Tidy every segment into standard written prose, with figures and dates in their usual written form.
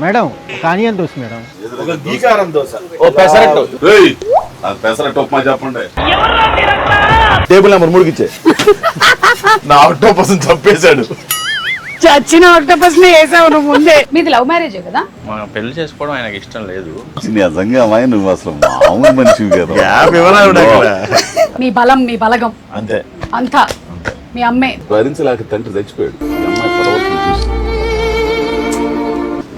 Madam కానియన్ dosa madam. ఒక గీకారం దోశ. ఓ పెసరట్టు. ఏయ్ నాకు పెసరట్టు ఉప్మా చెప్పండి. టేబుల్ నెంబర్ 3కి ఇచ్చే. నా ఆక్టోపస్ చంపేశాడు. చచ్చిన ఆక్టోపస్ ని వేసావు నువ్వు ముందే. మీది లవ్ మ్యారేజే కదా? మనం పెళ్లి చేసుకోవడం ఆయనకి ఇష్టం లేదు. నిజంగా అమ్మాయి నువ్వు అసలు మామూలు మనిషివి కదా. మీ బలం మీ బలగం అంతే అంతా మీ అమ్మే. భరించలేక తండ్రి చచ్చిపోయాడు. ఈ అమ్మాయి ప్రవర్తన చూసి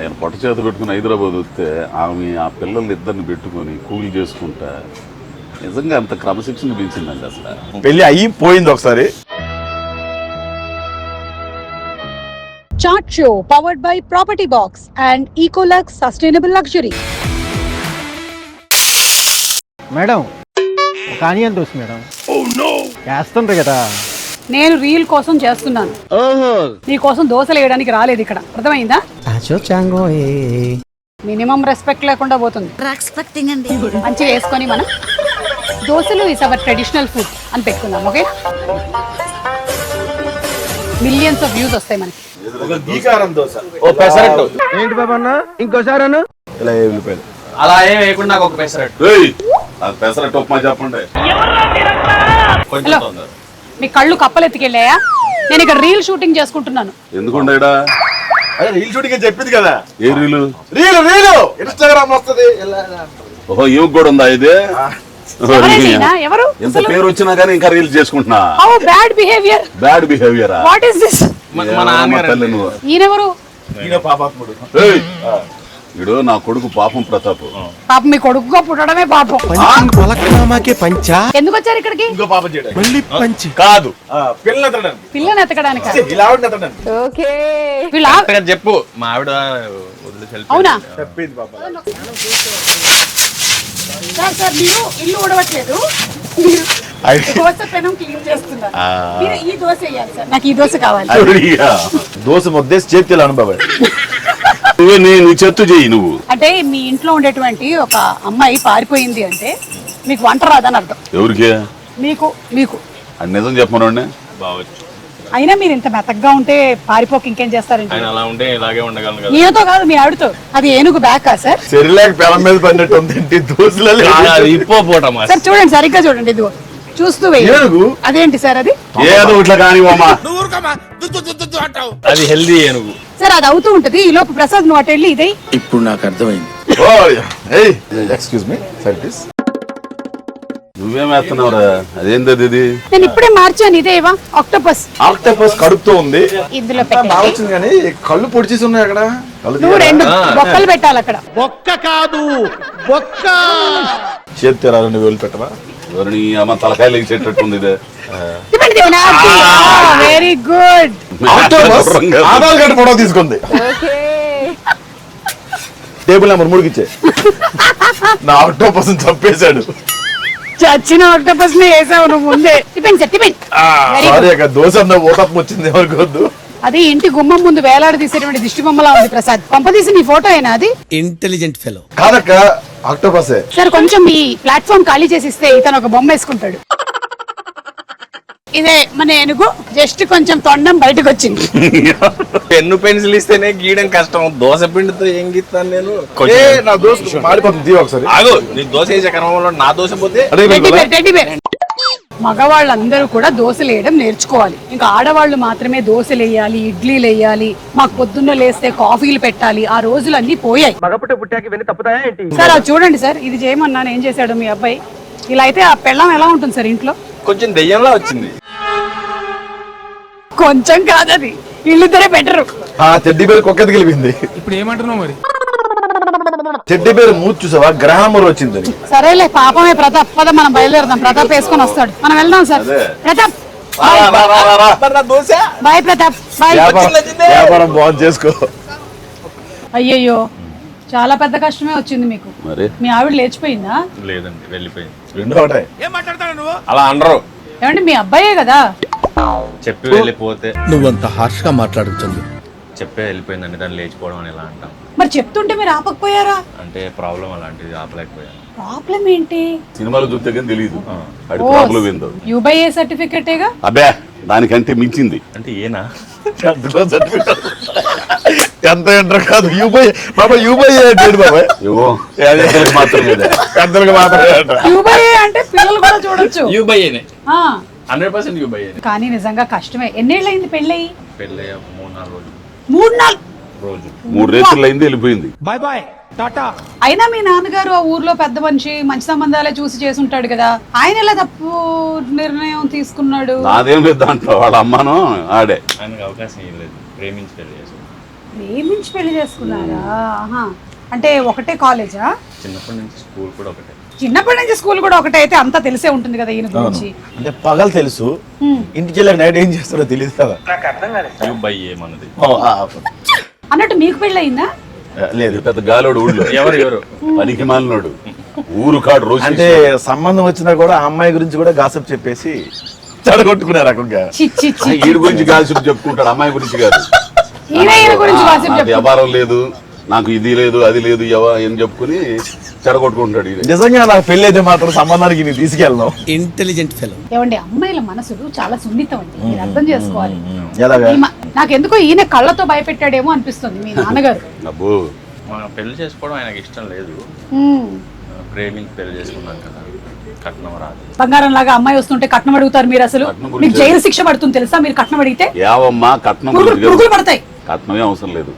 నేను పొట్ట చేత పెట్టుకుని హైదరాబాద్ వస్తే ఆమె ఆ పిల్లల్ని ఇద్దరిని పెట్టుకొని కూలి చేసుకుంటా నిజంగా అంత క్రమశిక్షణ పెంచిందండి అసలు. పెళ్లి అయ్యి పోయింది ఒకసారి. Chart Show powered by Property Box and Ecolux Sustainable Luxury. Madam కానియన్ దోశ మేడం. వేస్తుండ్రు కదా. నేను రీల్ కోసం చేస్తున్నాను. నీ కోసం దోశలు వేయడానికి రాలేదు ఇక్కడ. అర్థమైందా? మినిమం రెస్పెక్ట్ లేకుండా పోతుంది. మంచిగా వేసుకొని మనం దోశలు ఇస్ అవర్ ట్రెడిషనల్ ఫుడ్ అని పెట్టుకుందాం. ఓకే, మిలియన్స్ ఆఫ్ వ్యూస్ వస్తాయి మనకి. ఒక గీకారం దోశ. ఓ పెసరట్టు. ఏంటి బాబా అన్న ఇంకోసారి అన్న. ఇలా వెళ్ళిపోయాడు. అలా ఏం వేయకుండా నాకు ఒక పెసరట్టు. ఏయ్ నాకు పెసరట్టు ఉప్మా చెప్పండి. కొంచెం తొందర. మీ కళ్ళు కప్పలెత్తికెళ్ళాయా? నేను ఇక్కడ రీల్ షూటింగ్ చేసుకుంటున్నాను. ఎందుకుండేడా అదే రీల్ షూటింగ్ అని చెప్పింది కదా. ఏ రీలు? రీలు ఇన్స్టాగ్రామ్ వస్తుంది. ఓహో ఇవి కూడా ఉందా ఇది? ఎవరైనా ఎవరు? ఎంత పేరు వచ్చినా కానీ ఇంకా రీల్స్ చేసుకుంటున్నా. How bad behaviour. బ్యాడ్ బిహేవియరా? What is this? మా నాన్నగారు. నువ్వు ఈయనెవరు? ఈయన పాపాత్ముడు. ఇడు నా కొడుకు పాపం ప్రతాప్. పాపం మీ కొడుకుగా పుట్టడమే పాపం. ఎందుకు వచ్చారు ఇక్కడికి? ఇంకో పాపం చేయడానికి కాదు, పిల్లలు ఎత్తడానికి. పిల్లని ఎత్తకడానికి. ఇలా ఆవిడ ఎత్తడానికి. ఓకే, వీళ్ళ కరెక్ట్గా చెప్పు. మా ఆవిడ వదిలేసి అవునా? చెప్పింది పాప. సార్ మీరు ఇల్లు ఊడవట్లేదు, మీరు దోశ పెనం క్లీన్ చేస్తున్నారు. మీరు ఈ దోశ వేయాలి సార్, నాకు ఈ దోశ కావాలి. దోశ ముద్దేసి చేతిలో అనుభవం. నువ్వే నీ చెత్త చెయ్యి నువ్వు. అంటే మీ ఇంట్లో ఉండేటువంటి ఒక అమ్మాయి పారిపోయింది అంటే మీకు వంట రాదని అర్థం. ఎవరికి? మీకు మీకు అది నిజం చెప్పమనండి. బావచ్చు. అయినా మీరు ఇంత మెత్తగా ఉంటే పారిపోక ఇంకేం చేస్తారండి? ఆయన అలా ఉంటే ఇలాగే ఉండగలను కదా. ఈయనతో కాదు, మీ ఆవిడతో. అది ఏనుగు బ్యాకా సార్? సెరిలాక్ పెనం మీద పడినట్టు ఉంది దోశలలో. ఇప్పోపోటమా సార్ చూడండి, సరిగ్గా చూడండి, ఇదిగో చూస్తూ వేయండి. ఏనుగు? అదేంటి సార్ అది? ఏదో ఇట్లా కానివమ్మా. అది హెల్దీ ఏనుగు సార్, అది అవుతూ ఉంటది. ఈ లోపు ప్రసాద్ నువ్వు అటు వెళ్ళి ఇదే. ఇప్పుడు నాకు అర్థమైంది. Excuse me sir please. నువ్వేం వేస్తున్నావురా? అదేంది ఇది? నేను ఇప్పుడే మార్చాను. ఇదేవా ఆక్టోపస్. ఆక్టోపస్ కడుపుతో ఉంది. ఇందులో బాగా పెట్టండి. వచ్చింది కానీ కళ్ళు పొడిచేసి ఉన్నాయి అక్కడ. కళ్ళు నువ్వు రెండు బొక్కలు పెట్టాలి అక్కడ. చేతి తెరాలని వేలు పెట్టవా? ఎవరిని అమ్మ తలకాయలు ఎగిసేటట్టుంది ఇది. Very good. Octopus Aadhaar card photo తీసుకుంది. టేబుల్ నెంబర్ 3కి ఇచ్చే. నా ఆక్టోపస్ చంపేశాడు. చచ్చిన ఆక్టోపస్ ని వేసావు నువ్వు ముందే. Tiffin sir, tiffin. సారీ అక్క, దోశ అన్న ఓటప్ వచ్చింది ఎవరికొద్దు. అది ఇంటి గుమ్మం ముందు వేలాడి తీసేటువంటి దిష్టి బొమ్మలా ఉంది ప్రసాద్. పంపదీసి నీ ఫోటో అయినా అది? Intelligent fellow. కాదక్క, ఆక్టోపసే. సార్ కొంచెం ఈ ప్లాట్ఫామ్ ఖాళీ చేసి ఇస్తే ఇతను ఒక బొమ్మ వేసుకుంటాడు. ఇదే మన ఏనుగు. జస్ట్ కొంచెం తొండం బయటకు వచ్చింది. పెన్ను పెన్సిల్ ఇస్తేనే గీయడం కష్టం. దోశ పిండితో ఏం గీస్తాను నేను? నా దోశ మాడిపోతుంది ఒకసారి. ఆగు, నీ దోశ వేసే క్రమంలో నా దోశ పోతే. Teddy bear. మగవాళ్ళందరూ కూడా దోశలు వేయడం నేర్చుకోవాలి. ఇంకా ఆడవాళ్ళు మాత్రమే దోశలు వేయాలి, ఇడ్లీలు వేయాలి, మాకు పొద్దున్న లేస్తే కాఫీలు పెట్టాలి. ఆ రోజులన్నీ పోయాయి. సార్ అది చూడండి సార్, ఇది చేయమన్నాను, ఏం చేశాడు మీ అబ్బాయి? ఇలా అయితే ఆ పెళ్ళం ఎలా ఉంటుంది సార్ ఇంట్లో? కొంచెం దెయ్యంలా వచ్చింది. కొంచెం కాదది, వీళ్ళిద్దరే బెటరు. టెడ్డీ బేర్ కుక్కది గెలిపింది. ఇప్పుడు ఏమంటున్నావు మరి? టెడ్డీ బేర్ మూతి చూసావా? గ్రామర్ వచ్చింది. సరేలే, పాపమే ప్రతాప్. పద మనం బయలుదేరదాం. ప్రతాప్ వేసుకొని వస్తాడు, మనం వెళ్దాం sir. Pratap dosa bye. Pratap bye. వ్యాపారం బాగుంది, చేసుకో. అయ్యయ్యో, చాలా పెద్ద కష్టమే వచ్చింది మీకు. మరి మీ ఆవిడ లేచిపోయిందా? లేదండి, వెళ్ళిపోయింది. రెండో ఒకటే. అలా అనరు. ఏమంటే మీ అబ్బాయే కదా? చెప్పి వెళ్ళిపోతే. నువ్వంత హార్ష్ గా మాట్లాడుతుంది. చెప్పే వెళ్ళిపోయిందండి, దాన్ని లేచిపోవడం అని ఎలా అంటాం? మరి చెప్తుంటే మీరు ఆపకపోయారా? అంటే ప్రాబ్లం అలాంటిది, ఆపలేకపోయాను. ప్రాబ్లం ఏంటి? సినిమాలు చూస్తే కానీ తెలియదు అది ప్రాబ్లం ఏందో. యూబీఏ సర్టిఫికెటేగా. అబ్బే దానికంటే మించింది. అంటే ఏనా? అందులో సర్టిఫికెట్ ఎంత ఎంటర్ కాదు యూబై బాబా యూబై ఏంటి బాబాయ్ ఇగో పెద్దలకు మాత్రం ఇదే. పెద్దలకు మాత్రమే అంట. యూబై అంటే పిల్లలు కూడా చూడొచ్చు. యూబైయేనే ఆ, 100% యూబైయేనే. కానీ నిజంగా కష్టమే. ఎన్నేళ్ళయింది పెళ్ళయి? పెళ్ళి 3-4 రోజులు. 3-4 3 రేతులు అయింది వెళ్ళిపోయింది. అయినా మీ నాన్నగారు ఆ ఊర్లో పెద్ద మనిషి, మంచి సంబంధాలే చూసి చేసుంటాడు కదా, ఆయన ఎలా తప్పు నిర్ణయం తీసుకున్నాడు? నాదేం లేదు దాంట్లో, వాళ్ళ అమ్మాను ఆడే. ఆయనకు అవకాశం ఏం లేదు, ప్రేమించి పెళ్లి చేసుకున్నాను. ప్రేమించి పెళ్లి చేసుకున్నారా? ఆహా. అంటే ఒకటే కాలేజా? చిన్నప్పటి నుంచి స్కూల్ కూడా ఒకటే. చిన్నప్పటి నుంచి స్కూల్ కూడా ఒకటే అయితే అంతా తెలిసే ఉంటుంది కదా ఈయన గురించి. అంటే పగలు తెలుసు, ఇంటికి వెళ్ళాక నైట్ ఏం చేస్తారో తెలియదు కదా. యూబైయే మనది. అన్నట్టు మీకు పెళ్ళి అయిందా? లేదు, పెద్ద గాలోడు ఊళ్ళో ఎవరు పనికి మాలినోడు ఊరు కాడు రోజు. అంటే సంబంధం వచ్చినా కూడా ఆ అమ్మాయి గురించి కూడా గాసిప్ చెప్పేసి చెడగొట్టుకునే రకంగా. చి చి చి. వీడి గురించి కాల్సి చెప్పుకుంటాడు, అమ్మాయి గురించి కాదు. ఈయన గురించి gossip నాకు చెప్తాడు. వ్యాపారం లేదు, నాకు ఇది లేదు అది లేదు అని చెప్పుకుని చెడగొట్టుకుంటాడు ఈయన. నిజంగా నాకు పెళ్లి అయితే మాత్రం సంబంధానికి నేను తీసుకెళ్ళను. Intelligent fellow. ఏమండి, అమ్మాయిల మనసులు చాలా సున్నితం అండి, మీరు అర్థం చేసుకోవాలి. ఎలాగా? నాకెందుకో ఈయన కళ్ళతో భయపెట్టాడేమో అనిపిస్తుంది మీ నాన్నగారు. అబ్బో మా పెళ్లి చేసుకోవడం ఆయనకి ఇష్టం లేదు. ప్రేమించి పెళ్లి చేసుకున్నాం కదా, కట్నం రాదు. బంగారం లాగా అమ్మాయి వస్తుంటే కట్నం అడుగుతారు మీరు? అసలు కట్నం గురించి మీకు జైలు శిక్ష పడుతుంది తెలుసా మీరు కట్నం అడిగితే? ఏవమ్మా కట్నం గురించి పురుగులు కాదు. పడతాయి. కట్నమే అవసరం లేదు.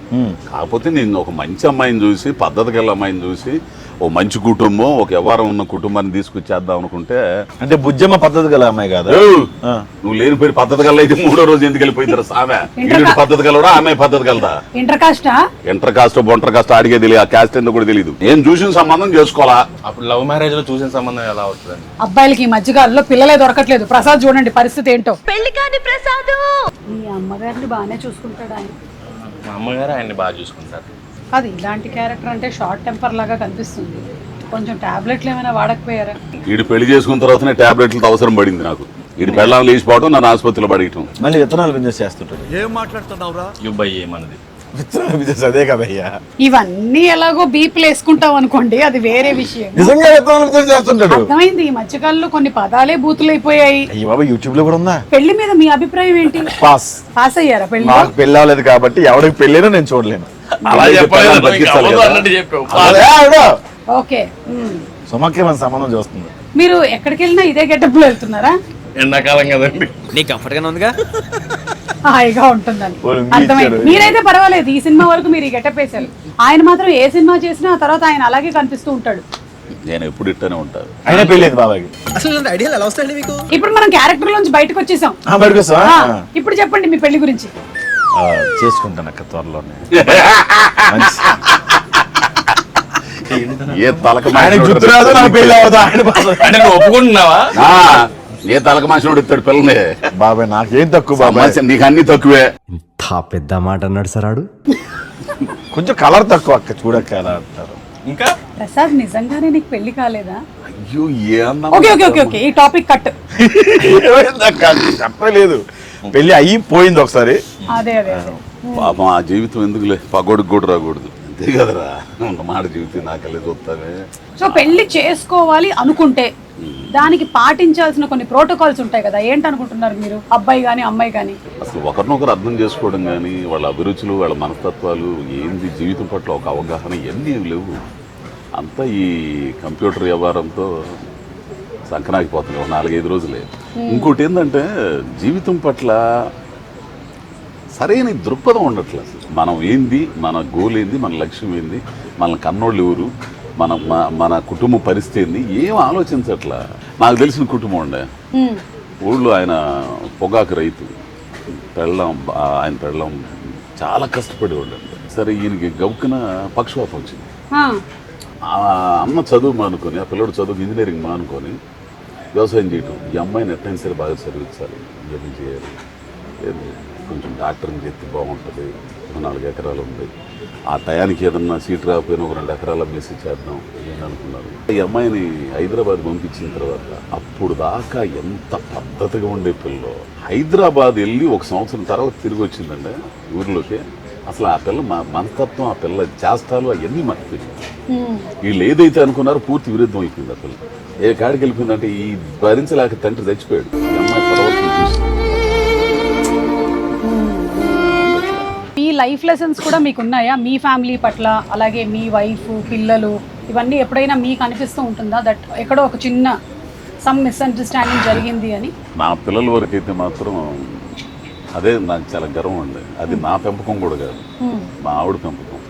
కాకపోతే నేను ఒక మంచి అమ్మాయిని చూసి, పద్ధతి గల అమ్మాయిని చూసి, ఓ మంచి కుటుంబం, ఒక వ్యవహారం ఉన్న కుటుంబాన్ని తీసుకొచ్చేద్దాం అనుకుంటే. అంటే బుజ్జమ్మ పద్ధతి గల అమ్మాయి కాదా? నువ్వు లేని పేరు పద్ధతి గల అయితే 3వ రోజు ఎందుకు వెళ్ళిపోయింది సామె? వీడు పద్ధతి గలడా, ఆమె పద్ధతి గలదా? ఇంటర్ కాస్టా? ఇంటర్ కాస్ట్ బొంటర్ కాస్ట్ అడిగే తెలియదు, ఆ క్యాస్ట్ ఎందుకు కూడా తెలియదు. నేను చూసిన సంబంధం చేసుకోవాలా. అప్పుడు లవ్ మ్యారేజ్ లో చూసిన సంబంధం ఎలా అవుతుంది? అబ్బాయిలకి ఈ మధ్యకాలంలో పిల్లలే దొరకట్లేదు. ప్రసాద్ చూడండి పరిస్థితి ఏంటో. పెళ్లి కాని ప్రసాద్ మీ అమ్మగారిని బాగానే చూసుకుంటాడు ఆయన. మా అమ్మగారు ఆయన్ని బాగా చూసుకుంటారు. కాదు, ఇలాంటి క్యారెక్టర్ అంటే షార్ట్ టెంపర్ లాగా కనిపిస్తుంది. కొంచెం టాబ్లెట్లు ఏమైనా వాడకపోయారా? వీడు పెళ్లి చేసుకున్న తర్వాతనే టాబ్లెట్లతో అవసరం పడింది నాకు. వీడి పెళ్ళాం లేచిపోవడం, నన్ను ఆసుపత్రిలో పడేయటం. మళ్ళీ విత్తనాలు బిజినెస్ చేస్తుంటాడు. ఏం మాట్లాడుతున్నావురా? యూబైయే మనది. విత్తనాలు బిజినెస్ అదే కదయ్యా. ఇవన్నీ ఎలాగో బీపులు వేసుకుంటాం అనుకోండి, అది వేరే విషయం. నిజంగా విత్తనాలు బిజినెస్ చేస్తుంటాడు. అర్థమైంది. ఈ మధ్యకాలంలో కొన్ని పదాలే బూతులైపోయాయి. అయ్యి బాబా, యూట్యూబ్ లో కూడా ఉందా? పెళ్లి మీద మీ అభిప్రాయం ఏంటి? పాస్. పాస్ అయ్యారా పెళ్లి? నాకు పెళ్లి అవ్వలేదు కాబట్టి ఎవరికి పెళ్ళైనా నేను చూడలేను. అలా చెప్పాలి బతికిస్తాను కదా. అన్నట్టు చెప్పావు. అదే ఆవిడ. ఓకే. సుమక్కే మన సంబంధం చూస్తుంది. మీరు ఎక్కడికి వెళ్ళినా ఇదే గెటప్ లో వెళ్తున్నారా? ఎండాకాలం కదండి. నీ కంఫర్ట్ గానే ఉందిగా? హాయిగా ఉంటుందని ఓ, మీ అర్థమైంది. ఇచ్చారు. మీరైతే పర్వాలేదు, ఈ సినిమా వరకు మీరు ఈ గెటప్ వేశారు. ఆయన మాత్రం ఏ సినిమా చేసినా ఆ తర్వాత ఆయన అలాగే కనిపిస్తూ ఉంటాడు. నేను ఎప్పుడు ఇట్టనే ఉంటాను. అయినా పెళ్ళేది బాబాయ్కి. అసలు ఇలాంటి ఐడియాలు ఎలా వస్తాయండి మీకు? ఇప్పుడు మనం క్యారెక్టర్ నుంచి బయటకు వచ్చేసాం. బయటకు వస్తావా? ఇప్పుడు చెప్పండి మీ పెళ్లి గురించి. చేసుకుంటాను అక్క త్వరలోనే. ఏ తలక ఆయనకు జుట్టు రాదు, నాకు పెళ్లి అవ్వదు. ఆయన అంటే నువ్వు ఒప్పుకుంటున్నావా? ఏ తలక మాసినోడు ఇస్తాడు పిల్లని? బాబాయ్ నాకేం తక్కువ బాబాయ్. నీకు అన్ని తక్కువే. ఇంత పెద్ద మాట అన్నాడు సార్ ఆడు. కొంచెం కలర్ తక్కువ అక్క, చూడక్క ఎలా అంటారు. ఇంకా ప్రసాద్, నిజంగానే నీకు పెళ్లి కాలేదా? అయ్యో ఏ అన్నా. ఓకే ఓకే ఓకే ఓకే, ఈ టాపిక్ కట్. చెప్పలేదు, పెళ్లి అయ్యి పోయింది ఒకసారి. అదే అదే అదే. పాపం ఆ జీవితం ఎందుకులే, పగోడికి కూడా రాకూడదు. అంతే కదరా, ఉన్న మాట జీవితం నాకెళ్ళి చూస్తానే. సో పెళ్లి చేసుకోవాలి అనుకుంటే దానికి పాటించాల్సిన కొన్ని ప్రోటోకాల్స్ ఉంటాయి కదా, ఏంటనుకుంటున్నారు మీరు? అబ్బాయి కానీ అమ్మాయి కానీ అసలు ఒకరినొకరు అర్థం చేసుకోవడం కానీ, వాళ్ళ అభిరుచులు, వాళ్ళ మనస్తత్వాలు ఏంది, జీవితం పట్ల ఒక అవగాహన ఇవన్నీ లేవు. అంతా ఈ కంప్యూటర్ వ్యవహారంతో సంకనాగిపోతుంది ఒక 4-5 రోజులే. ఇంకోటి ఏంటంటే జీవితం పట్ల సరైన దృక్పథం ఉండట్లేదు. అసలు మనం ఏంది, మన గోల్ ఏంది, మన లక్ష్యం ఏంది, మన కన్నోళ్ళు ఎవరు, మన కుటుంబ పరిస్థితి ఏంది, ఏం ఆలోచించట్లా. నాకు తెలిసిన కుటుంబం ఉండే ఊళ్ళో, ఆయన పొగాకు రైతు, ఆయన పెళ్ళం చాలా కష్టపడి ఉండండి. సరే ఈయనకి గౌక్కున పక్షవాతం వచ్చింది. అమ్మ చదువు మానుకొని, ఆ పిల్లడు చదువు ఇంజనీరింగ్ మానుకొని వ్యవసాయం చేయటం. ఈ అమ్మాయిని ఎట్టయినా సరే బాగా చదివించాలి, ఏం చేయాలి, కొంచెం డాక్టర్ని చేస్తే బాగుంటుంది. 4 ఎకరాలు ఉంది. ఆ టయానికి ఏదన్నా సీట్ రాకపోయినా ఒక 2 ఎకరాల మెసేజ్ చేద్దాం అనుకున్నారు. ఈ అమ్మాయిని హైదరాబాద్ పంపించిన తర్వాత అప్పుడు దాకా ఎంత పద్ధతిగా ఉండే పిల్ల హైదరాబాద్ వెళ్ళి 1 సంవత్సరం తర్వాత తిరిగి వచ్చిందండి ఊరిలోకి. అసలు ఆ పిల్ల మనస్తత్వం, ఆ పిల్ల చేస్తాలు అవన్నీ మర్చిపోయింది. వీళ్ళు ఏదైతే అనుకున్నారో పూర్తి విరుద్ధం అయిపోయింది. ఆ పిల్ల ఏ కాడికి వెళ్ళిపోయిందంటే ఈ భరించలేక తండ్రి చచ్చిపోయాడు. ఈ అమ్మాయి పరవర్తన చూసి ఈ లైఫ్ లెసన్స్ కూడా మీకు ఉన్నాయా మీ ఫ్యామిలీ పట్ల, అలాగే మీ వైఫ్, పిల్లలు, ఇవన్నీ ఎప్పుడైనా మీకు అనిపిస్తూ ఉంటుందా దట్ ఎక్కడో ఒక చిన్న సమ్ మిస్అండర్స్టాండింగ్ జరిగింది అని? నా పిల్లల వరకు అయితే మాత్రం అదే నాకు చాలా గర్వం అండి. అది నా పెంపకం కూడా కాదు, మా ఆవిడ పెంపకం.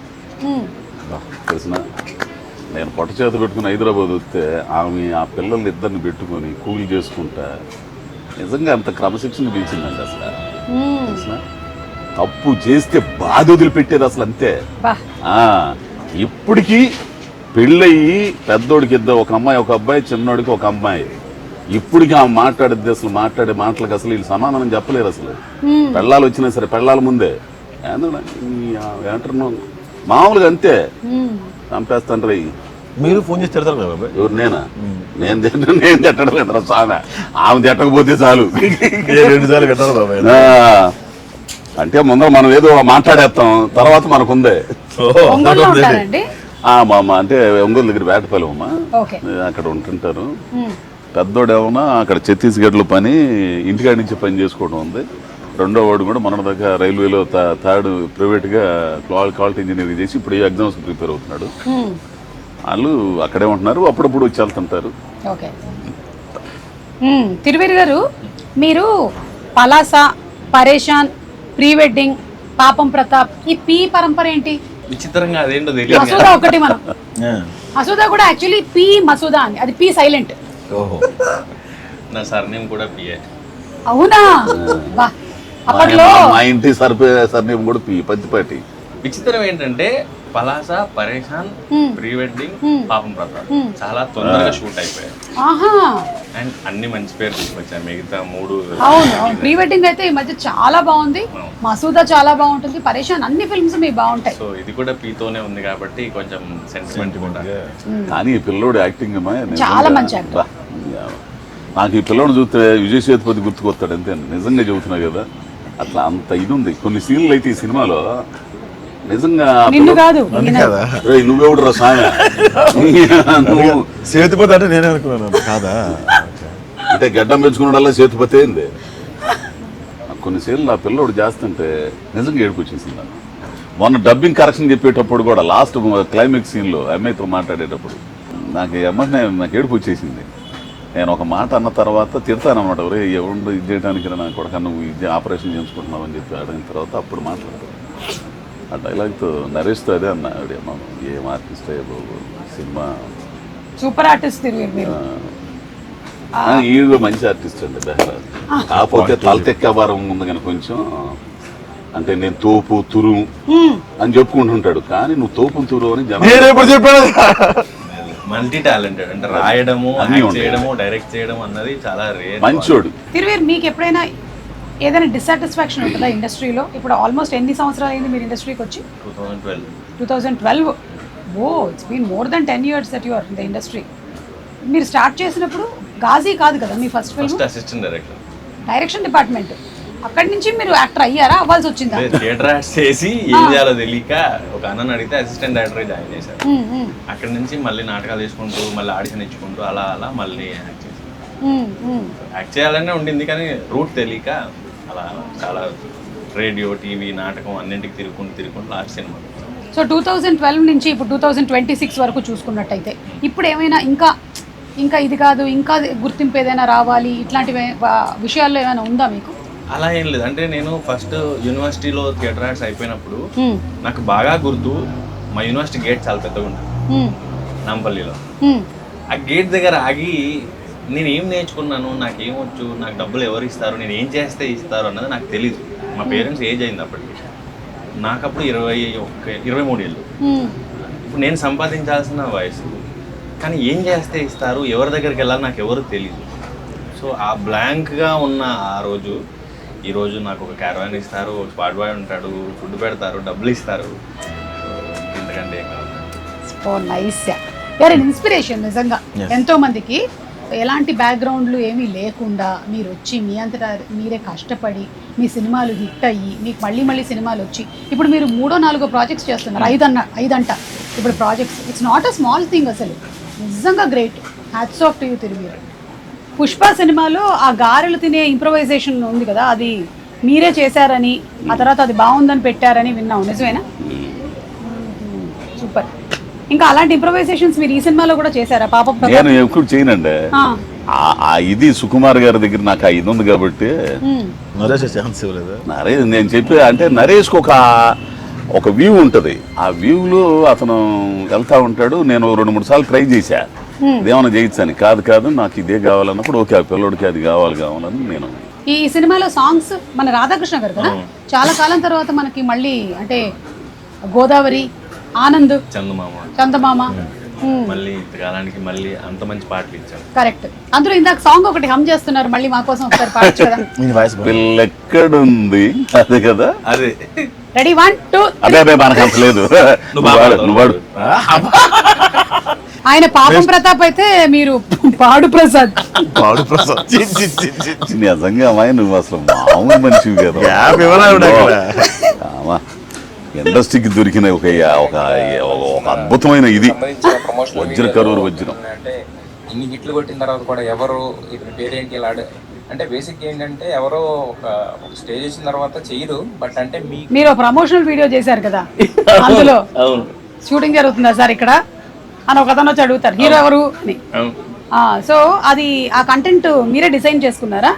తెలిసిన నేను పొట్ట చేత పెట్టుకుని హైదరాబాద్ వస్తే ఆమె ఆ పిల్లల్ని ఇద్దరిని పెట్టుకొని కూలి చేసుకుంటా నిజంగా అంత క్రమశిక్షణ పెంచిందండి. అసలు తెలిసిన తప్పు చేస్తే బాధ వదిలిపెట్టేది అసలు అంతే. ఇప్పటికీ పెళ్ళయి పెద్దోడికి ఇద్దరు, ఒక అమ్మాయి ఒక అబ్బాయి, చిన్నోడికి ఒక అమ్మాయి. ఇప్పటికీ ఆమె మాట్లాడేది అసలు మాట్లాడే మాటలకు అసలు వీళ్ళు సమాధానం చెప్పలేరు. అసలు పెళ్ళాలు వచ్చినా సరే పెళ్ళాల ముందే ఏమంటారు మామూలుగా అంతే చంపేస్తాను రా. మీరు ఫోన్ చేసి తిడతారు కదా బాబాయ్? ఎవరు నేనా? నేను తిట్టడం లేదు సామె, ఆమె తిట్టకపోతే చాలు. 2 సార్లు పెట్టారు బాబాయ్. అంటే ముందర మనం ఏదో మాట్లాడేస్తాం, తర్వాత మనకుందే. ఒంగోలులో ఉంటారండి? మా అమ్మ అంటే ఒంగోలు దగ్గర వేటపల్లి అమ్మ, ఓకే. అక్కడ ఉంటుంటారు. పెద్దోడేమన్నా అక్కడ ఛత్తీస్గఢ్లో పని, ఇంటికాడి నుంచి పని చేసుకోవడం ఉంది. రెండో వాడు కూడా మొన్న దాకా రైల్వేలో థర్డ్ ప్రైవేట్గా క్వాలిటీ ఇంజనీరింగ్ చేసి ఇప్పుడు ఎగ్జామ్స్ ప్రిపేర్ అవుతున్నాడు. వాళ్ళు అక్కడే ఉంటున్నారు, అప్పుడప్పుడు వచ్చి వెళ్తుంటారు. ఓకే. తిరువేరు గారు, మీరు పలాస, పరేషాన్, ప్రీ వెడ్డింగ్, పాపం ప్రతాప్, ఈ పీ పరంపర ఏంటి? విచిత్రంగా అదేంటో తెలియదు. మసూదా ఒకటి మనం మసూదా కూడా యాక్చువల్లీ పీ మసూదా అని, అది పీ సైలెంట్. ఓహో, నా సర్నేమ్ కూడా పిఏ. అవునా? బా, అప్పట్లో మా ఇంటి సర్నేమ్ కూడా పత్తిపాటి. విచిత్రం ఏంటంటే పలాస, పరేషాన్, ప్రీ వెడ్డింగ్, పాపం ప్రతాప్ చాలా తొందరగా షూట్ అయిపోయాయి. అండ్ అన్ని మంచి పేరు తీసుకొచ్చారు మిగతా 3. అవును, ప్రీ వెడ్డింగ్ అయితే ఈ మధ్య చాలా బాగుంది, మసూదా చాలా బాగుంటుంది, పరేషాన్ అన్ని ఫిల్మ్స్ మీ బాగుంటాయి. సో ఇది కూడా పీతోనే ఉంది కాబట్టి కొంచెం సెంటిమెంట్ కూడా. కానీ ఈ పిల్లోడు యాక్టింగ్ చాలా మంచి యాక్టర్. నాకు ఈ పిల్లోడు చూస్తే విజయ్ సేతుపతి గుర్తుకొస్తాడు అంతే, నిజంగా చెబుతున్నా కదా. అట్లా అంత ఇది ఉంది. కొన్ని సీన్లు అయితే ఈ సినిమాలో నిజంగా నువ్వెవడు రా సామె, నువ్వు సేతుపతి అంటే నేనే అనుకున్నాను కాదా? అంటే గడ్డం పెంచుకున్నాడల్లా సేతుపతి అయింది. కొన్ని సీన్లు ఆ పిల్లోడు చేస్తుంటే నిజంగా ఏడుపు వచ్చేసింది నాకు. మొన్న డబ్బింగ్ కరెక్షన్ చెప్పేటప్పుడు కూడా లాస్ట్ క్లైమాక్స్ సీన్లో అమ్మాయితో మాట్లాడేటప్పుడు నాకు ఏడుపు వచ్చేసింది. నేను ఒక మాట అన్న తర్వాత తిడతానమాట, ఎవరే ఎవరు ఇది చేయడానికి నాకు కొడక నువ్వు ఇది ఆపరేషన్ చేయించుకుంటున్నావు అని చెప్పి అడిగిన తర్వాత అప్పుడు మాట్లాడతాను. ఆ డైలాగ్తో నరేష్తో అదే అన్న, ఏం ఆర్టిస్ట్ అయ్యే బాబు, సినిమా సూపర్ ఆర్టిస్ట్. ఈయన మంచి ఆర్టిస్ట్ అండి బెహ్రా. కాకపోతే తలతెక్క భారం ఉంది కానీ కొంచెం, అంటే నేను తోపు తురు అని చెప్పుకుంటుంటాడు, కానీ నువ్వు తోపు తురు అని చెప్పాను. మల్టీ టాలెంటెడ్, అంటే రాయడము, చేయడము, డైరెక్ట్ చేయడం అన్నది చాలా రేర్. మంచోడు. తిరువేరు, మీకు ఎప్పుడైనా ఏదైనా డిస్సాటిస్ఫాక్షన్ ఉంటుందా ఇండస్ట్రీలో? ఇప్పుడు ఆల్మోస్ట్ ఎన్ని సంవత్సరాలు అయింది మీరు ఇండస్ట్రీకి వచ్చి? 2012. Oh, it's been more than 10 years that you are in the industry. మీరు స్టార్ట్ చేసినప్పుడు గాజీ కాదు కదా మీ first film? Assistant director, direction department. అక్కడి నుంచి మీరు యాక్టర్ అయ్యారా, అవ్వాల్సి వచ్చిందా? థియేటర్ యాక్ట్ చేసి ఏం చేయాలో తెలియక ఒక అన్నని అడిగితే అసిస్టెంట్ డైరెక్టర్ జాయిన్ చేశారు. అక్కడి నుంచి మళ్ళీ నాటకాలు తీసుకుంటూ మళ్ళీ ఆడిషన్ ఇచ్చుకుంటూ అలా అలా మళ్ళీ యాక్ట్ చేశాను. యాక్ట్ చేయాలనే ఉండింది కానీ రూట్ తెలియక అలా చాలా రేడియో, టీవీ, నాటకం అన్నింటికి తిరుగుకుంటూ లాస్ట్ సినిమా. సో 2012 నుంచి ఇప్పుడు 2026 వరకు చూసుకున్నట్టయితే ఇప్పుడు ఏమైనా ఇంకా ఇది కాదు, ఇంకా గుర్తింపు ఏదైనా రావాలి, ఇట్లాంటి విషయాల్లో ఏమైనా ఉందా మీకు? అలా ఏం లేదు. అంటే నేను ఫస్ట్ యూనివర్సిటీలో థియేటర్ ఆర్ట్స్ అయిపోయినప్పుడు నాకు బాగా గుర్తు, మా యూనివర్సిటీ గేట్ చాలా పెద్దగా ఉంటుంది నాంపల్లిలో. ఆ గేట్ దగ్గర ఆగి నేను ఏం నేర్చుకున్నాను, నాకేం వచ్చు, నాకు డబ్బులు ఎవరు ఇస్తారు, నేను ఏం చేస్తే ఇస్తారు అన్నది నాకు తెలీదు. మా పేరెంట్స్ ఏజ్ అయింది అప్పటికి, నాకు అప్పుడు 23 ఏళ్ళు. ఇప్పుడు నేను సంపాదించాల్సిన వయసు, కానీ ఏం చేస్తే ఇస్తారు, ఎవరి దగ్గరికి వెళ్ళాలి నాకు ఎవరు తెలీదు. సో ఆ బ్లాంక్గా ఉన్న ఆ రోజు, ఈరోజు నాకు ఒక క్యారవాన్ ఇస్తారు, స్పాట్ బాయ్ ఉంటాడు, ఫుడ్ పెడతారు, డబ్బులు ఇస్తారు. ఎందుకంటే నైస్, యూఆర్ ఎన్ ఇన్స్పిరేషన్ నిజంగా. ఎంతో మందికి ఎలాంటి బ్యాక్గ్రౌండ్లు ఏమీ లేకుండా మీరు వచ్చి మీ అంతటా మీరే కష్టపడి మీ సినిమాలు హిట్ అయ్యి మీకు మళ్ళీ సినిమాలు వచ్చి ఇప్పుడు మీరు 3-4 ప్రాజెక్ట్స్ చేస్తున్నారు. 5 ఇప్పుడు projects. It's not a small thing అసలు, నిజంగా great. Hats off to you Thiruveer. Pushpa సినిమాలో ఆ గారెలు తినే ఇంప్రొవైజేషన్ ఉంది కదా, అది మీరే చేశారని ఆ తర్వాత అది బాగుందని పెట్టారని విన్నాం, నిజమేనా? సూపర్. ఇంకా అలాంటి ఇంప్రొవైజేషన్స్ మీరు ఈ సినిమాలో కూడా చేశారా? పాపం నేను ఎప్పుడు చేయనండి. ఆ ఇది సుకుమార్ గారి దగ్గర నాకు ఆ ఇది ఉంది కాబట్టి నరేష్ ఛాన్స్ ఇవ్వలేదు. నరేష్ నేను చెప్పే అంటే నరేష్కి ఒక వ్యూ ఉంటుంది. ఆ వ్యూలో అతను వెళ్తా ఉంటాడు. నేను 2-3 సార్లు ట్రై చేశా ఇదేమన్నా చేయొచ్చని. కాదు నాకు ఇదే కావాలన్నప్పుడు ఓకే, ఆ పిల్లోడికి అది కావాలని నేను. ఈ సినిమాలో సాంగ్స్ మన రాధాకృష్ణ గారు కదా, చాలా కాలం తర్వాత మనకి మళ్ళీ అంటే గోదావరి, ఆనంద్, చందమామ మళ్ళీ ఇంతకాలానికి మళ్ళీ అంత మంచి పాటలు ఇచ్చారు. కరెక్ట్. అందులో ఇందాక సాంగ్ ఒకటి హమ్ చేస్తున్నారు, మళ్ళీ మా కోసం ఒకసారి పాడచ్చు కదా? పిల్లెక్కడుంది అదే కదా, అదే. రెడీ 1 2 అదే మనకు అంత లేదు. నువ్వు వాడు. ఆయన పాపం ప్రతాప్ అయితే మీరు పాడు ప్రసాద్. నిజంగా అమ్మాయి నువ్వు అసలు మామూలు మనిషివి కదా. ఇండస్ట్రీకి దొరికిన ఒక అద్భుతమైన ఇది వజ్ర కరూరు వజ్రం. అంటే ఇన్ని హిట్లు కొట్టిన తర్వాత కూడా ఎవరు ఇతని పేరేంటి ఇలా అంటే బేసిక్ ఏంటంటే ఎవరో ఒక స్టేజ్ వచ్చిన తర్వాత చెయ్యరు. బట్ అంటే మీరు ప్రమోషనల్ వీడియో చేశారు కదా, అందులో షూటింగ్ జరుగుతుందా సార్ ఇక్కడ అని ఒక అతను వచ్చి అడుగుతారు హీరో ఎవరు అని. సో అది ఆ కంటెంట్ మీరే డిజైన్ చేసుకున్నారా?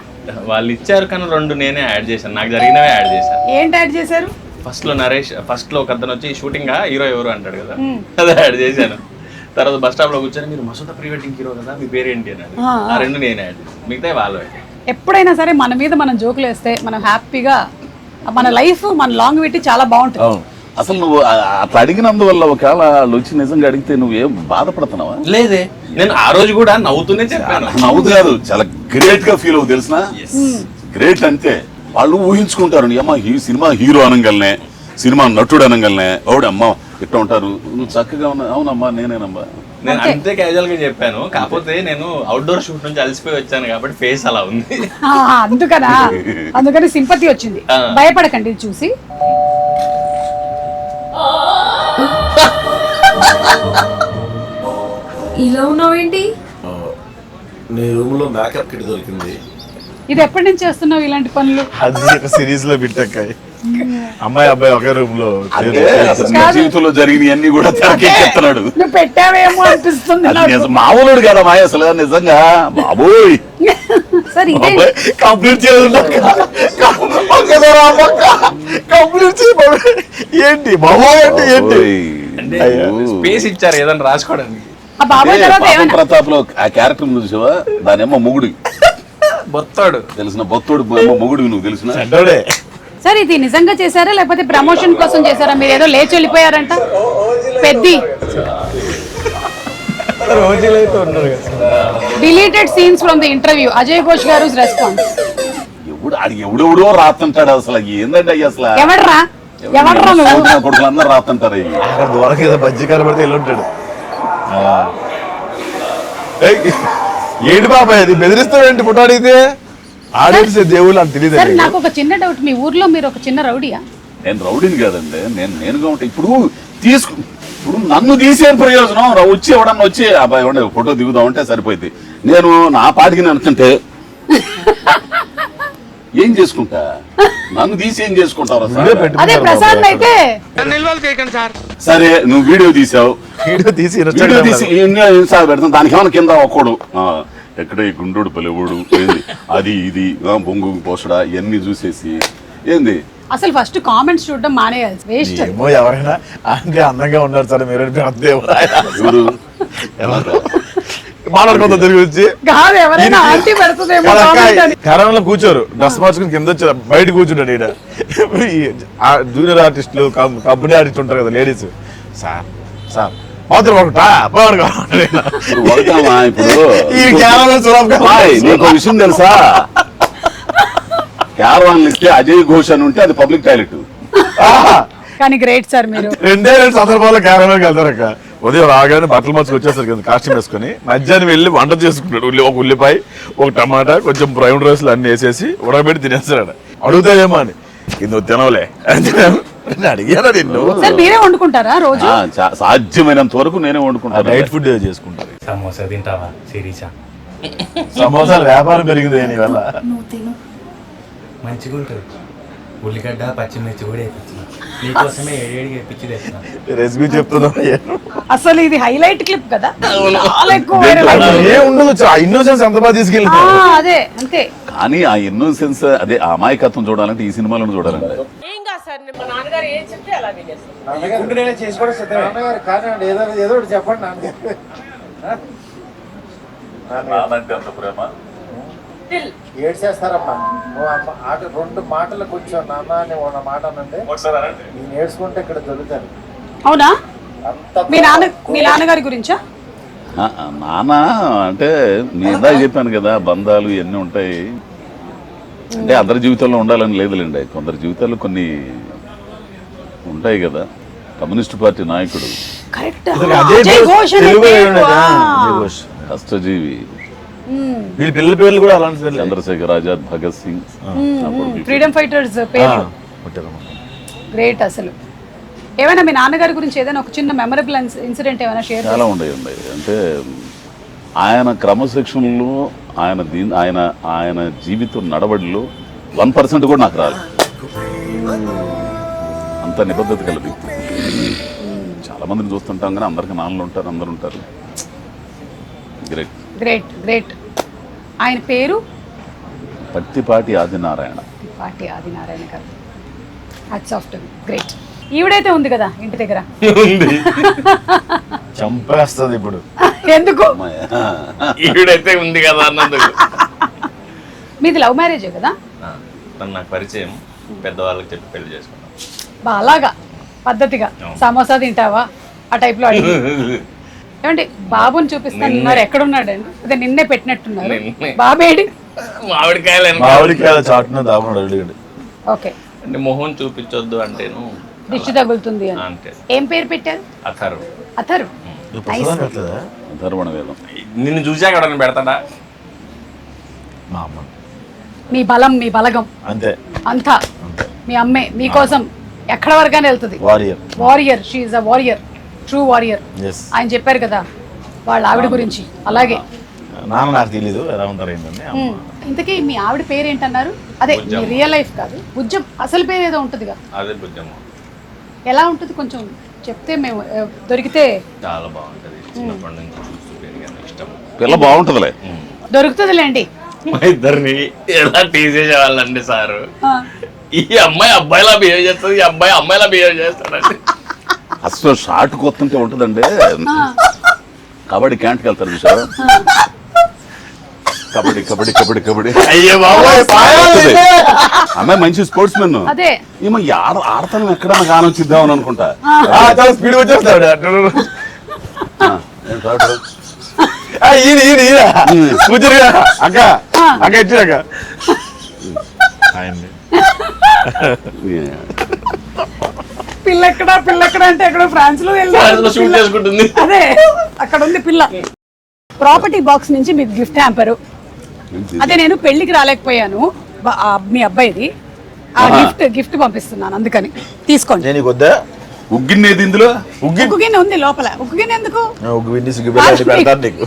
వాళ్ళు ఇచ్చారు కానీ 2 నేనే యాడ్ చేశాను, నాకు జరిగినవే యాడ్ చేశాను. ఏంటి యాడ్ చేశారు? ఫస్ట్ లో ఒక అతను వచ్చి షూటింగ్ హీరో ఎవరు అంటాడు కదా, అదే యాడ్ చేశాను. తర్వాత బస్ స్టాప్ లో కూర్చొని మీరు మసూద ప్రీ వెడ్డింగ్ హీరో కదా, మీ పేరేంటి అని. ఆ 2 నేనే యాడ్ చేశాను, మిగతా వాళ్ళు. ఎప్పుడైనా సరే మన మీద మనం జోకులు వేస్తే మనం హ్యాపీగా మన లైఫ్ మన లాంగ్ పెట్టి చాలా బాగుంటుంది. అసలు నువ్వు అట్లా అడిగినందువల్ల ఒకవేళ వాళ్ళు వచ్చి నిజంగా అడిగితే నువ్వేం బాధపడుతున్నావా? లేదే, నేను ఆ రోజు కూడా నవ్వుతూనే చెప్పాను. నవ్వుతూ కాదు, చాలా గ్రేట్ గా ఫీల్ అవ్వు తెలిసిన. గ్రేట్ అంతే. వాళ్ళు ఊహించుకుంటారు అమ్మ ఈ సినిమా హీరో అనగలనే, సినిమా నటుడు అనగలనే, అవుడమ్మా ఇట్లా ఉంటారు. నువ్వు చక్కగా ఉన్నా. అవునమ్మా నేనేనమ్మా. నేను అంతే క్యాజువల్ గా చెప్పాను. కాకపోతే నేను అవుట్డోర్ షూట్ నుంచి అలసిపోయి వచ్చాను కాబట్టి ఫేస్ అలా ఉంది. అందుకని సింపతి వచ్చింది. భయపడకండి ఇది చూసి. ఇలా ఉన్నావేంటి? నీ రూమ్ లో మేకప్ కిట్ దొరికింది. ఇది ఎప్పటి నుంచి చేస్తున్నావు ఇలాంటి పనులు? అది ఒక సిరీస్ లో బిట్టక్కాయి. అమ్మాయి అబ్బాయి ఒకే రూమ్ లో. జీవితంలో జరిగినవన్నీ కూడా తెరకెక్కిస్తున్నాడు. నువ్వు పెట్టావేమో అనిపిస్తుంది. మామూలుడు కదా మాయ అసలు నిజంగా బాబోయ్. సార్ ఇదే కంప్లీట్ ఏంటి బాబోయ్ అంటే ఏంటి? అంటే స్పేస్ ఇచ్చారు ఏదైనా రాసుకోవడానికి. ప్రతాప్ లో ఆ క్యారెక్టర్ చూసావా, దానేమో మొగుడు బొత్తాడు తెలిసిన బొత్తుడు మొగుడు నువ్వు తెలిసిన. సార్ ఇది నిజంగా చేశారా లేకపోతే ప్రమోషన్ కోసం చేశారా? మీరు ఏదో లేచి వెళ్ళిపోయారంట పెద్ది. Deleted scenes from the interview, Ajay Ghosh గారు రెస్పాన్స్. ఎవడెవడో రాస్తుంటాడు అసలు. ఏందండి అయ్యి అసలు ఎవడ్రా కొడుకులు అందరూ రాస్తుంటారు. దూరకు ఏదో బజ్జీకారు పడితే వెళ్ళి ఉంటాడు. ఏంటి బాబాయ్ అది బెదిరిస్తాడంటే ఫోటో అడిగితే ఆడియన్స్ దేవుళ్ళు అని తెలియదు. నాకు ఒక చిన్న డౌట్, మీ ఊర్లో మీరు ఒక చిన్న రౌడీయా? నేను రౌడీని కాదండి, నేనుగా ఉంటా. ఇప్పుడు నన్ను తీసే ప్రయోజనం వచ్చి ఎవడన్నా వచ్చి అబ్బాయి ఫోటో దిగుదామంటే సరిపోయింది. నేను నా పాటికి నేను అనుకుంటే ఏం చేసుకుంటా? నన్ను తీసి ఏం చేసుకుంటావు? సరే నువ్వు వీడియో తీసావు, వీడియో తీసి పెడతాం. దానికి ఏమైనా కింద ఒక్కడు ఎక్కడ ఈ గుండోడు పల్లెవుడు ఏంది అది ఇది బొంగు పోసడా ఇవన్నీ చూసేసి ఏంది అసలు ఫస్ట్ కామెంట్స్ చూడడం మానేయాలి. వేస్ట్. ఎవరైనా అంటే అందంగా ఉన్నారు సార్ మీరు మాట్లాడుకుందా తిరిగి వచ్చి కరోనాలో కూర్చోరు, డ్రెస్ మార్చుకుని కింద వచ్చారు, బయట కూర్చుంటాడు. ఈడ జూనియర్ ఆర్టిస్టులు కంపెనీ ఆర్టిస్ట్ ఉంటారు కదా లేడీస్. సార్ సార్ నీకు విషయం తెలుసా, క్యారవాన్ ఇస్తే అజయ్ ఘోష్ అని ఉంటే అది పబ్లిక్ టాయిలెట్. కానీ గ్రేట్ సార్ మీరు. 2 సందర్భాల్లో క్యారవాన్కి వెళ్తారు అక్క. ఉదయం రాగానే బట్టలు మార్చుకు వచ్చేసరికి కాస్ట్యూమ్ వేసుకుని మధ్యాహ్నం వెళ్ళి వంట చేసుకుంటాడు. ఒక ఉల్లిపాయ, ఒక టమాటా, కొంచెం బ్రౌన్ రైస్లు అన్ని వేసేసి ఉడకబెట్టి తినేస్తాడు. అడుగుతాయేమో అని నువ్వు తినవలే అడిగారా నిన్ను. మీరే వండుకుంటారా రోజు? సాధ్యమైనంత వరకు నేనే వండుకుంటాను. నైట్ ఫుడ్ చేసుకుంటారు. సమోసా తింటావా సిరీసా? సమోసాల వ్యాపారం పెరిగింది దీనివల్ల. మంచిగా ఉంటుంది. ఉల్లిగడ్డ పచ్చిమిర్చి కూడా వేయించిన నీకోసమే ఏడిగా వేయించి తెచ్చిన. రెసిపీ చెప్తున్నా అసలు ఇది హైలైట్ క్లిప్ కదా, చాలా ఎక్కువ viral అయింది. ఏ ఉండదు ఇన్నోసెన్స్ ఎంత బాగా తీసుకెళ్ళి అదే అంతే. కానీ ఆ ఇన్నోసెన్స్ అదే ఆ అమాయకత్వం చూడాలంటే ఈ సినిమాలను చూడాలండి. అంత ప్రేమ ఏడ్చేస్తారమ్మా నువ్వు ఆట 2 మాటలు కూర్చో నాన్న అని ఒక మాట అనండి నేను ఏడ్చుకుంటే ఇక్కడ దొరుకుతాను. అవునా? మీ నాన్నగారి గురించా? నాన్న అంటే నేను ఇందాక చెప్పాను కదా, బంధాలు ఇవన్నీ ఉంటాయి. అంటే అందరి జీవితంలో ఉండాలని లేదులేండి, కొందరి జీవితాల్లో కొన్ని ఉంటాయి కదా. కమ్యూనిస్ట్ పార్టీ నాయకుడు, కరెక్ట్. అజయ్ ఘోష్ తెలుగులో కష్టజీవి, వీళ్ళ పిల్లల పేర్లు కూడా అలాంటి పేర్లు. చంద్రశేఖర్ ఆజాద్, భగత్ సింగ్, ఫ్రీడమ్ ఫైటర్స్ పేర్లు. గ్రేట్. అసలు ఏమైనా మీ నాన్నగారి గురించి ఏదైనా ఒక చిన్న మెమరబుల్ ఇన్సిడెంట్ ఏమైనా షేర్? చాలా ఉన్నాయి. అంటే ఆయన క్రమశిక్షణలో ఆయన జీవితం నడవడిలో 1% కూడా నాకు రాదు. అంత నిబద్ధత కలిపి. చాలా మందిని చూస్తుంటాం కానీ అందరికి నాన్నలు ఉంటారు, అందరు ఉంటారు. Great great great. ఆయన పేరు పత్తిపాటి ఆదినారాయణ. పత్తిపాటి ఆదినారాయణ గారు. Hats off to. గ్రేట్. ఈవిడైతే ఉంది కదా ఇంటి దగ్గర, చంపేస్తుంది ఇప్పుడు. ఎందుకు? ఈవిడైతే ఉంది కదా అన్నందుకు. మీది లవ్ మ్యారేజే కదా? తను నాకు పరిచయం, పెద్దవాళ్ళకి చెప్పి పెళ్లి చేసుకున్నాం. అలాగా పద్ధతిగా సమోసా తింటావా ఆ టైప్ లో అడిగి. ఏమండి బాబుని చూపిస్తాను, మరి ఎక్కడున్నాడండి? అదే నిన్నే పెట్టినట్టున్నారు. బాబేడి? మామిడికాయల చాటున దాగున్నాడు అడిగాడు. ఓకే. అంటే మొహం చూపించొద్దు అంటేను దిష్టి తగులుతుంది అని. అంటే ఏం పేరు పెట్టారు? అథరు. అథరు. ధర్మణ వేదం. నిన్ను చూసాక ఎవడన్నా పెడతాడా? మా అమ్మ మీ బలం, మీ బలగం అంతే. అంతా మీ అమ్మే మీకోసం ఎక్కడ వరకనే వెళ్తుంది. Warrior. Warrior. She is a warrior, true warrior. ఆయన చెప్పారు కదా వాళ్ళ ఆవిడ గురించి. అలాగే నాన్న నాకు తెలీదు ఎలా ఉంటారు ఏంటని. ఇంతకీ మీ ఆవిడ పేరు ఏంటన్నారు? అదే మీ రియల్ లైఫ్ కాదు, బుజ్జం. అసలు పేరు ఏదో ఉంటుందిగా. అదే బుజ్జమ్మ. ఎలా ఉంటుంది కొంచెం చెప్తే మేము దొరికితే. చాలా బాగుంటది, చిన్నప్పటి నుంచి చూస్తూ పెరిగాను, ఇష్టం. పిల్ల బాగుంటుందిలే. దొరుకుతుందిలేండి. మా ఇద్దరిని ఎలా టీజ్ చేసేవాళ్ళండి సారు. ఈ అమ్మాయి అబ్బాయిలా బిహేవ్ చేస్తుంది, ఈ అబ్బాయి అమ్మాయిలా బిహేవ్ చేస్తాడండి. అసలు షార్ట్ కొత్తంటే ఉంటుందండి. కబడ్డీ క్యాంట్కి వెళ్తారు చూసారు, కబడ్డీ కబడ్డీ కబడ్డీ కబడ్డీ. అయ్యే బాబోయ్, అమ్మాయి మంచి స్పోర్ట్స్ మెన్. అదే ఏమో ఆడతాను ఎక్కడ ఆలోచిద్దామని అనుకుంటా. చాలా స్పీడ్ వచ్చేస్తాడు. కూర్చురుగా అక్క అక్క ఇచ్చాక పిల్లెక్కడ అంటే ఎక్కడో ఫ్రాన్స్ లో షూట్ చేసుకుంటుంది. అదే అక్కడ ఉంది పిల్ల. ప్రాపర్టీ బాక్స్ నుంచి మీకు గిఫ్ట్ హ్యాంపరు. అదే నేను పెళ్లికి రాలేకపోయాను మీ అబ్బాయిది, ఆ గిఫ్ట్ పంపిస్తున్నాను, అందుకని తీసుకోండి. నేను వద్దా? ఉగ్గిన్నేది ఇందులో? ఉగ్గు గిన్నె ఉంది లోపల. ఉగ్గు గిన్నె ఎందుకు?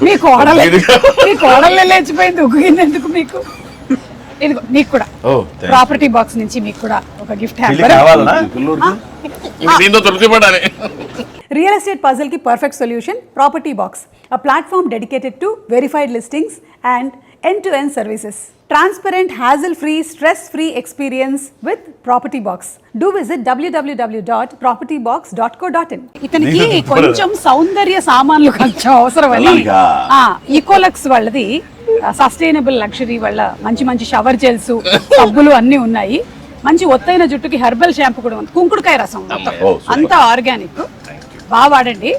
మీ కోడలే లేచిపోయింది, ఉగ్గు గిన్నె ఎందుకు మీకు? ఇదిగో నీకు కూడా ప్రాపర్టీ బాక్స్ నుంచి మీకు కూడా ఒక gift hamper. Real estate puzzle కి perfect solution property box, a platform dedicated to verified listings and end-to-end services. Transparent, hassle-free, stress-free experience with Property Box. Do visit www.propertybox.co.in. ఇతనికి కొంచెం సౌందర్య సామాన్లు కొంచెం అవసరమని ఈకోలక్స్ వాళ్ళది సస్టైనబుల్ లగ్జరీ వాళ్ళ మంచి మంచి షవర్ జెల్స్, సబ్బులు అన్నీ ఉన్నాయి. మంచి ఒత్తైన జుట్టుకి హెర్బల్ షాంపూ కూడా ఉంది, కుంకుడుకాయ రసం అంతా ఆర్గానిక్. బాగా వాడండి.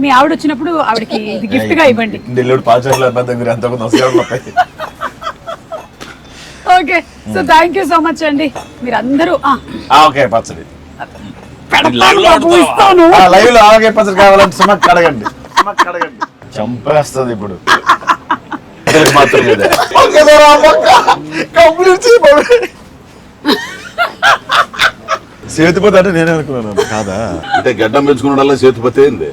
మీ ఆవిడ వచ్చినప్పుడు ఆవిడకి ఇది గిఫ్ట్ గా ఇవ్వండి. Okay, so thank you so much అండి. మీరందరూ చంపేస్తుంది ఇప్పుడు. సేతుపతి అంటే నేనే అనుకున్నాను. కాదా అంటే గడ్డం పెంచుకున్నాడల్లా సేతుపతి ఏంది?